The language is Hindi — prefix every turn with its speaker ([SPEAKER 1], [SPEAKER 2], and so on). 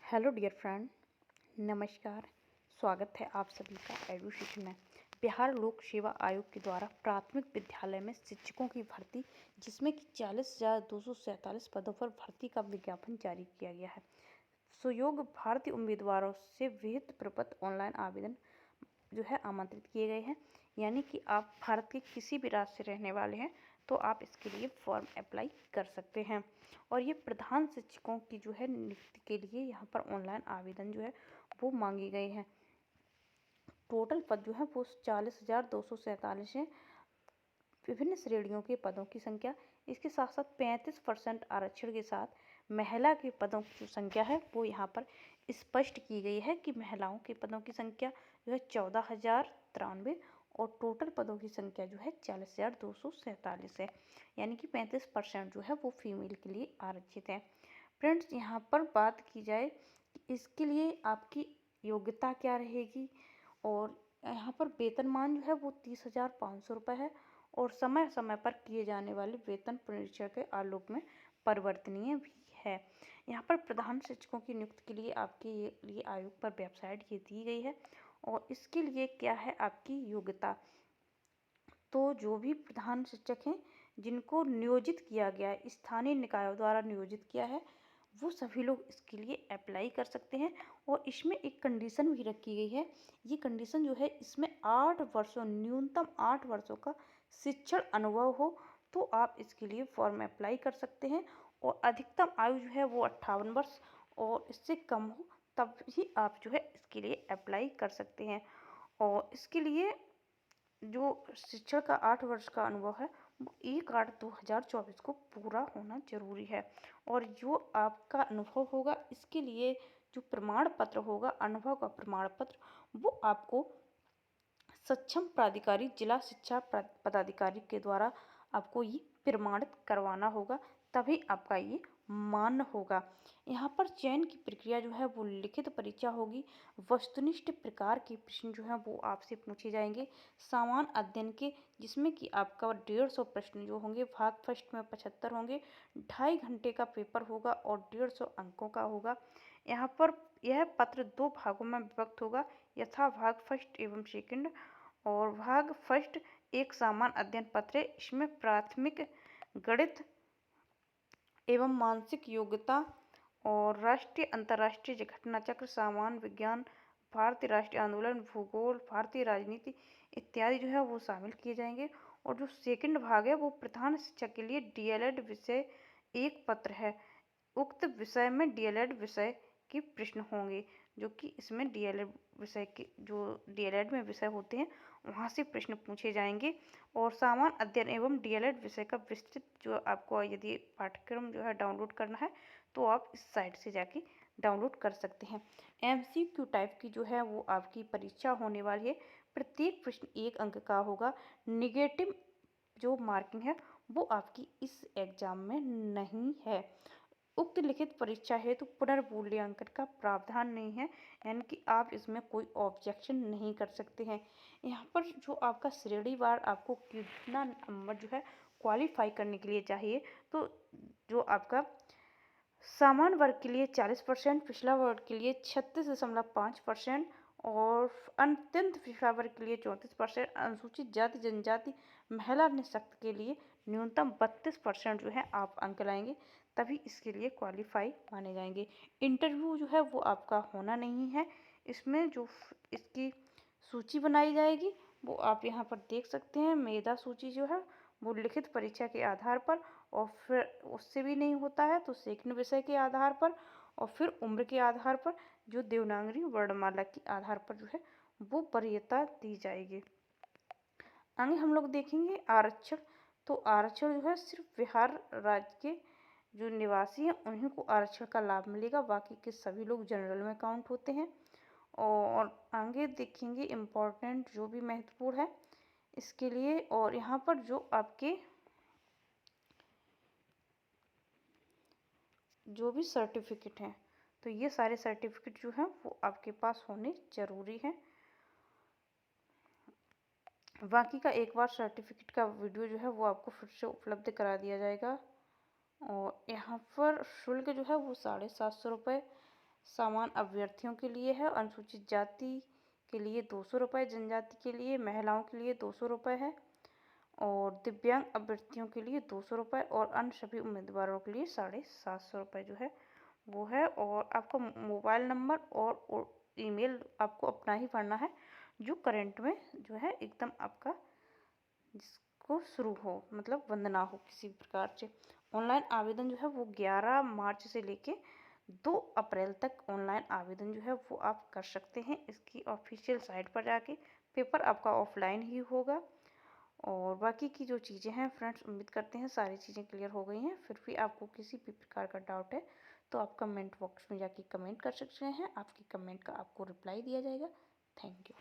[SPEAKER 1] हेलो डियर फ्रेंड, नमस्कार। स्वागत है आप सभी का एडुसेशन में। बिहार लोक सेवा आयोग के द्वारा प्राथमिक विद्यालय में शिक्षकों की भर्ती, जिसमें कि 40,247 पदों पर भर्ती का विज्ञापन जारी किया गया है। सुयोग्य भारतीय उम्मीदवारों से विहित प्रपत्र ऑनलाइन आवेदन आमंत्रित किए गए हैं। यानी कि आप भारत के किसी भी राज्य से रहने वाले हैं तो आप इसके लिए फॉर्म अप्लाई कर सकते हैं। और ये प्रधान शिक्षकों की नियुक्ति के लिए यहाँ पर ऑनलाइन आवेदन वो मांगे गए हैं। टोटल पद वो 40,247 हैं। विभिन्न श्रेणियों के पदों की संख्या, इसके साथ साथ 35% आरक्षण के साथ महिला के पदों की जो संख्या है वो यहाँ पर स्पष्ट की गई है कि महिलाओं के पदों की संख्या 14,093 और टोटल पदों की संख्या 40,247 है। यानी कि 35% वो फीमेल के लिए आरक्षित है। फ्रेंड्स, यहाँ पर बात की जाए कि इसके लिए आपकी योग्यता क्या रहेगी, और यहाँ पर वेतनमान वो 30,500 रुपये है और समय समय पर किए जाने वाले वेतन परीक्षा के आलोक में परिवर्तनीय भी है। यहाँ पर प्रधान शिक्षकों की नियुक्ति के लिए आपके लिए आयोग पर वेबसाइट ये दी गई है। और इसके लिए क्या है आपकी योग्यता, तो जो भी प्रधान शिक्षक हैं जिनको नियोजित किया गया है, स्थानीय निकायों द्वारा नियोजित किया है, वो सभी लोग इसके लिए अप्लाई कर सकते हैं। और इसमें एक कंडीशन भी रखी गई है। ये कंडीशन इसमें 8 वर्षों, न्यूनतम 8 वर्षों का शिक्षण अनुभव हो तो आप इसके लिए फॉर्म अप्लाई कर सकते हैं। और अधिकतम आयु वो 58 वर्ष और इससे कम हो तब ही आप इसके लिए अप्लाई कर सकते हैं। और इसके लिए जो शिक्षण का 8 वर्ष का अनुभव है वो 1/8/2024 को पूरा होना जरूरी है। और जो आपका अनुभव होगा इसके लिए जो प्रमाण पत्र होगा, अनुभव का प्रमाण पत्र, वो आपको सक्षम प्राधिकारी, जिला शिक्षा पदाधिकारी के द्वारा आपको ये प्रमाणित करवाना होगा, तभी आपका ये मान्य होगा। यहाँ पर चयन की प्रक्रिया वो लिखित परीक्षा होगी। वस्तुनिष्ठ प्रकार के प्रश्न वो आपसे पूछे जाएंगे सामान्य अध्ययन के, जिसमें कि आपका 150 प्रश्न होंगे। भाग फर्स्ट में 75 होंगे। 2.5 घंटे का पेपर होगा और 150 अंकों का होगा। यहाँ पर यह पत्र 2 भागों में विभक्त होगा, यथा भाग फर्स्ट एवं सेकंड। और भाग फर्स्ट एक सामान्य अध्ययन पत्र है। इसमें प्राथमिक गणित एवं मानसिक योग्यता और राष्ट्रीय अंतर्राष्ट्रीय घटना चक्र, सामान्य विज्ञान, भारतीय राष्ट्रीय आंदोलन, भूगोल, भारतीय राजनीति इत्यादि वो शामिल किए जाएंगे। और जो सेकंड भाग है वो प्रधान शिक्षक के लिए डीएलएड विषय एक पत्र है। उक्त विषय में डीएलएड विषय के प्रश्न होंगे, जो कि इसमें डीएलएड विषय के जो डीएलएड में विषय होते हैं वहाँ से प्रश्न पूछे जाएंगे। और सामान्य अध्ययन एवं डीएलएड विषय का विस्तृत आपको यदि पाठ्यक्रम डाउनलोड करना है तो आप इस साइट से जाके डाउनलोड कर सकते हैं। एमसीक्यू टाइप की वो आपकी परीक्षा होने वाली है। प्रत्येक प्रश्न 1 अंक का होगा। निगेटिव जो मार्किंग है वो आपकी इस एग्जाम में नहीं है। उक्त लिखित परीक्षा हेतु पुनर्मूल्यांकन का प्रावधान नहीं है, यानी कि आप इसमें कोई ऑब्जेक्शन नहीं कर सकते हैं। यहाँ पर जो आपका श्रेणीवार आपको कितना नंबर क्वालिफाई करने के लिए चाहिए, तो जो आपका सामान्य वर्ग के लिए 40%, पिछला वर्ग के लिए 36.5% और अत्यंत पिछड़ा वर्ग के लिए 34%, अनुसूचित जाति जनजाति महिला निःशक्त के लिए न्यूनतम 32% आप अंक लाएंगे तभी इसके लिए क्वालिफाई माने जाएंगे। इंटरव्यू वो आपका होना नहीं है। इसमें जो इसकी सूची बनाई जाएगी वो आप यहाँ पर देख सकते हैं। मेधा सूची वो लिखित परीक्षा के आधार पर, और फिर उससे भी नहीं होता है तो सेकंड विषय के आधार पर, और फिर उम्र के आधार पर, जो देवनागरी वर्णमाला के आधार पर वो वरीयता दी जाएगी। आगे हम लोग देखेंगे आरक्षण। तो आरक्षण सिर्फ बिहार राज्य के जो निवासी हैं उन्हीं को आरक्षण का लाभ मिलेगा, बाकी के सभी लोग जनरल में काउंट होते हैं। और आगे देखेंगे इम्पोर्टेंट जो भी महत्वपूर्ण है इसके लिए। और यहाँ पर जो आपके जो भी सर्टिफिकेट हैं, तो ये सारे सर्टिफिकेट हैं वो आपके पास होने ज़रूरी हैं। बाकी का एक बार सर्टिफिकेट का वीडियो वो आपको फिर से उपलब्ध करा दिया जाएगा। और यहाँ पर शुल्क वो 750 रुपये सामान्य अभ्यर्थियों के लिए है, अनुसूचित जाति के लिए 200 रुपये, जनजाति के लिए महिलाओं के लिए 200 रुपये है और दिव्यांग अभ्यर्थियों के लिए 200 रुपये और अन्य सभी उम्मीदवारों के लिए 750 रुपये जो है वो है। और आपका मोबाइल नंबर और ईमेल आपको अपना ही भरना है जो करंट में जो है एकदम आपका जिसको शुरू हो, मतलब बंद ना हो किसी प्रकार से। ऑनलाइन आवेदन जो है वो 11 मार्च से लेके 2 अप्रैल तक ऑनलाइन आवेदन जो है वो आप कर सकते हैं इसकी ऑफिशियल साइट पर जाके। पेपर आपका ऑफलाइन ही होगा। और बाकी की जो चीज़ें हैं फ्रेंड्स, उम्मीद करते हैं सारी चीज़ें क्लियर हो गई हैं। फिर भी आपको किसी भी प्रकार का डाउट है तो आप कमेंट बॉक्स में जाके कमेंट कर सकते हैं। आपकी कमेंट का आपको रिप्लाई दिया जाएगा। Thank you.